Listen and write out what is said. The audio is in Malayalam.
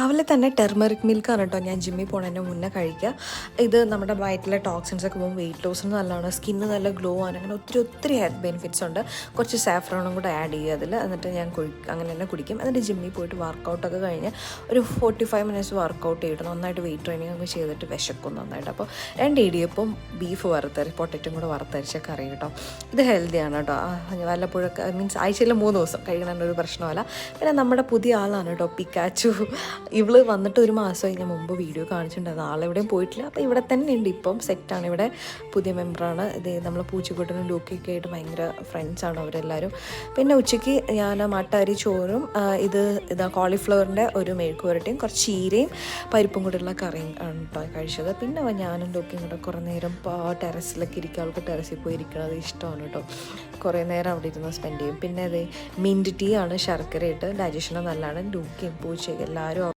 രാവിലെ തന്നെ ടെർമറിക് മിൽക്കാണ് കേട്ടോ ഞാൻ ജിമ്മിൽ പോകുന്നതിന് മുന്നേ കഴിക്കുക. ഇത് നമ്മുടെ വയറ്റിലെ ടോക്സിൻസ് ഒക്കെ പോകുമ്പോൾ വെയിറ്റ് ലോസിന് നല്ലതാണ്, സ്കിന്ന് നല്ല ഗ്ലോ ആണ്, അങ്ങനെ ഒത്തിരി ഹെൽത്ത് ബെനിഫിറ്റ്സ് ഉണ്ട്. കുറച്ച് സാഫ്രോണും കൂടെ ആഡ് ചെയ്യുക അതിൽ, എന്നിട്ട് ഞാൻ അങ്ങനെ തന്നെ കുടിക്കും. എന്നിട്ട് ജിമ്മിൽ പോയിട്ട് വർക്കൗട്ടൊക്കെ കഴിഞ്ഞ് ഒരു 45 മിനിറ്റ്സ് വർക്കൗട്ട് ചെയ്തിട്ട് നന്നായിട്ട് വെയിറ്റ് ട്രെയിനിങ് ഒക്കെ ചെയ്തിട്ട് വിശക്കും നന്നായിട്ട്. അപ്പോൾ 2 ഇടിയപ്പം ബീഫ് പൊട്ടറ്റും കൂടെ വറുത്തരച്ച കറി കേട്ടോ. ഇത് ഹെൽത്തിയാണ് കേട്ടോ. വല്ലപ്പോഴൊക്കെ മീൻസ് ആഴ്ചയിൽ 3 ദിവസം കഴിക്കണ ഒരു പ്രശ്നമല്ല. പിന്നെ നമ്മുടെ പുതിയ ആളാണ് കേട്ടോ പിക്കാച്ചു. ഇവള് വന്നിട്ട് 1 മാസമായി. ഞാൻ മുമ്പ് വീഡിയോ കാണിച്ചിട്ടുണ്ടായിരുന്നു. ആളെവിടെയും പോയിട്ടില്ല. അപ്പോൾ ഇവിടെ തന്നെ ഉണ്ട്, ഇപ്പം സെറ്റാണ്. ഇവിടെ പുതിയ മെമ്പറാണ്. ഇത് നമ്മൾ പൂച്ചക്കുട്ടനും ലൂക്കിയൊക്കെ ആയിട്ട് ഭയങ്കര ഫ്രണ്ട്സാണ് അവരെല്ലാവരും. പിന്നെ ഉച്ചയ്ക്ക് ഞാൻ മട്ടരി ചോറും ഇതാ കോളിഫ്ലവറിൻ്റെ ഒരു മെഴുക്ക് പുരട്ടിയും കുറച്ച് ചീരയും പരിപ്പും കൂടെയുള്ള കറിയും ആണ് കേട്ടോ കഴിച്ചത്. പിന്നെ ഞാനും ലൂക്കിയും കൂടെ കുറേ നേരം ടെറസിലൊക്കെ ഇരിക്കുക. അവൾക്ക് ടെറസിൽ പോയി ഇരിക്കുന്നത് ഇഷ്ടമാണ് കേട്ടോ. കുറേ നേരം അവിടെ ഇരുന്ന് സ്പെൻഡ് ചെയ്യും. പിന്നെ മിൻറ്റ് ടീ ആണ്, ശർക്കര ഇട്ട്, ഡൈജഷന് നല്ലതാണ്. ലൂക്കിയും പൂച്ചയും എല്ലാവരും